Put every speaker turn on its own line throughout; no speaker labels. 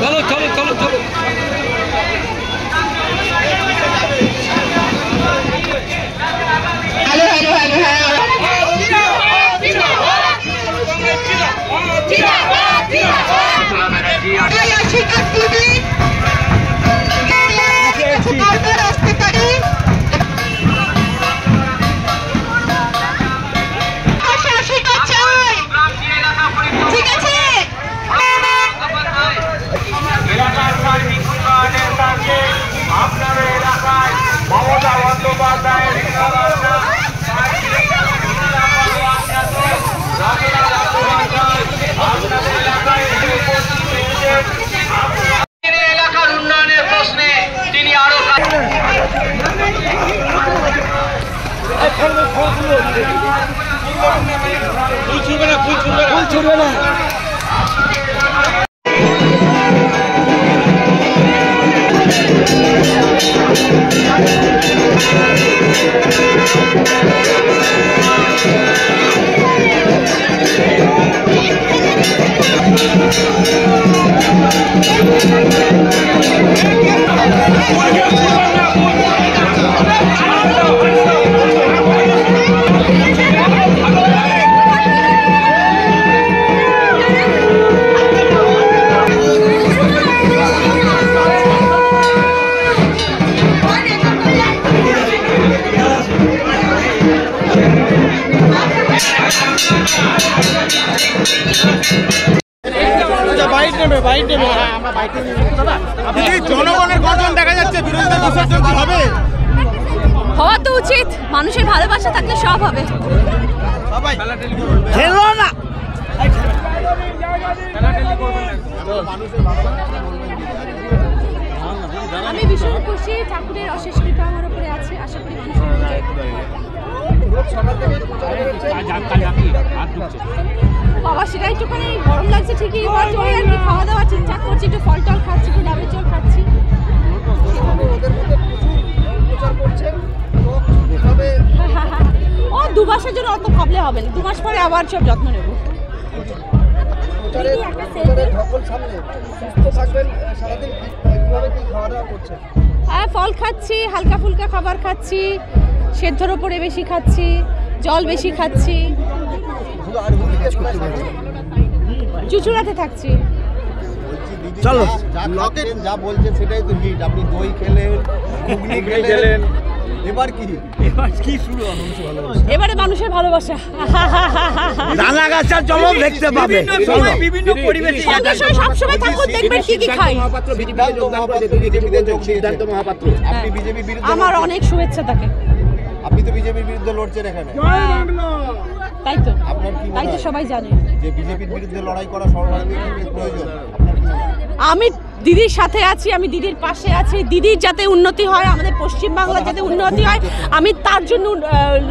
চলো চলো চলো চলো।
হ্যালো হ্যালো হ্যালো হ্যালো
আপনাদের এলাকায় মমতা বন্দ্যোপাধ্যায়ের এলাকার উন্নয়নের প্রশ্নে তিনি আরো
ফুল ছুড়বে না, ফুল ছুড়বে না, ফুল ছুড়বে না।
জনগণের গর্জন দেখা যাচ্ছে, বিরোধীদের বিসর্জন কি হবে?
হওয়া তো উচিত, মানুষের ভালোবাসা থাকলে সব হবে। আমি ভীষণ খুশি, ঠাকুরের অশেষ কৃপা আমার উপরে আছে। আশা করি বাবা সেটা একটুখানি গরম লাগছে ঠিকই, আর কি খাওয়া দাওয়া ঠিকঠাক করছি, একটু ফল টল খাচ্ছি, একটু ডাবের জল খাচ্ছি। ও 2 মাসের জন্য অত ভাবলে হবে না, 2 মাস পরে আবার সব যত্ন নেব। হ্যাঁ, ফল খাচ্ছি, হালকা ফুলকা খাবার খাচ্ছি, সেদ্ধর ওপরে বেশি খাচ্ছি, জল বেশি খাচ্ছি, চুচুড়াতে থাকছি।
চলো, যা বলছেন সেটাই তো হিট। আপনি দই খেলেন, ঘুগনি খেলেন, এবার কি শুরু?
এবারে মানুষের ভালোবাসা।
রানাগাছার চলো দেখতে পাবে, বিভিন্ন পরিবেশে
সবসময় থাকুন, দেখবেন কি কি খাই।
সিদ্ধান্ত মহাপাত্র, আপনি বিজেপির বিরুদ্ধে,
আমার অনেক শুভেচ্ছা তাকে।
আপনি তো বিজেপির বিরুদ্ধে লড়ছেন এখানে,
তাই তো,
আপনার কি
তাই তো সবাই জানে
যে বিজেপির বিরুদ্ধে লড়াই করা সর্বাধিক প্রয়োজন? আপনার কি মনে হয়?
আমি দিদির সাথে আছি, আমি দিদির পাশে আছি। দিদির যাতে উন্নতি হয়, আমাদের পশ্চিমবাংলার যাতে উন্নতি হয়, আমি তার জন্য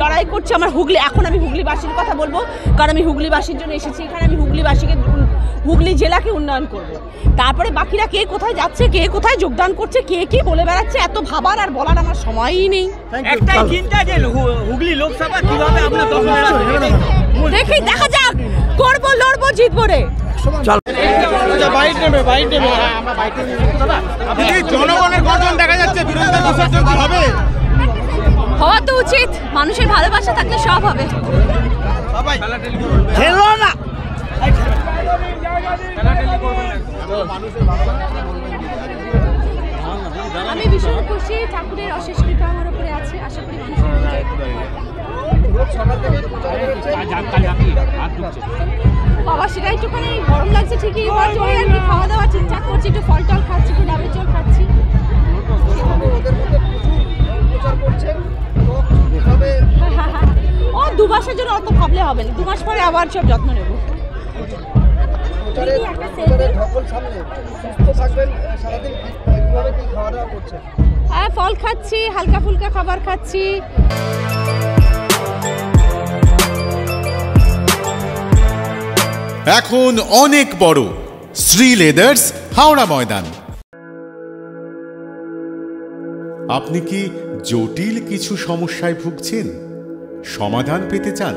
লড়াই করছি। আমার হুগলি, এখন আমি হুগলিবাসীর কথা বলবো, কারণ আমি হুগলিবাসীর জন্য এসেছি এখানে। আমি হুগলিবাসীকে, হুগলি জেলাকে উন্নয়ন করব। তারপরে বাকিরা কে কোথায় যাচ্ছে, কে কোথায় যোগদান করছে, কে কি বলে বেড়াচ্ছে, এত ভাবার আর বলার আমার সময়ই নেই।
একটাই চিন্তা যে হুগলি লোকসভা কিভাবে আপনার
দেখি, দেখা যাক, করবো, লড়বো, জিতবো রে।
জনগণের গর্জন দেখা যাচ্ছে, বিরোধীদের বিসর্জন কি হবে?
হওয়া তো উচিত, মানুষের ভালোবাসা থাকলে সব হবে। আমি ভীষণ খুশি, ঠাকুরের অশেষ কৃপা আমার উপরে আছে। আশা করি বাবা সেটা একটুখানি গরম লাগছে ঠিকই, আর কি খাওয়া দাওয়া ঠিকঠাক করছি, একটু ফল টল খাচ্ছি, একটু ডাবের জল খাচ্ছি। ও 2 মাসের জন্য অত ভাবলে হবে না, 2 মাস পরে আবার সব যত্ন নেব। হ্যাঁ, ফল খাচ্ছি, হালকা ফুলকা খাবার খাচ্ছি।
এখন অনেক বড় শ্রী লেদার্স হাওড়া ময়দান। আপনি কি জটিল কিছু সমস্যায় ভুগছেন, সমাধান পেতে চান?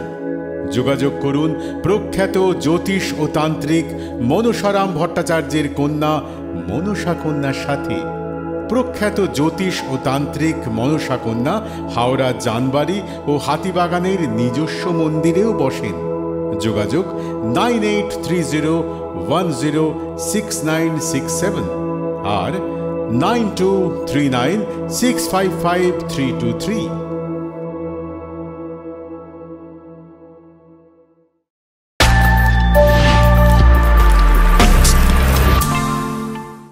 যোগাযোগ করুন প্রখ্যাত জ্যোতিষ ও তান্ত্রিক মনসারাম ভট্টাচার্যের কন্যা মনসা কন্যার সাথে। প্রখ্যাত জ্যোতিষ ও তান্ত্রিক মনসা কন্যা হাওড়া জানবাড়ি ও হাতিবাগানের নিজস্ব মন্দিরেও বসেন। যোগাযোগ 9830106967 আর 9239655323।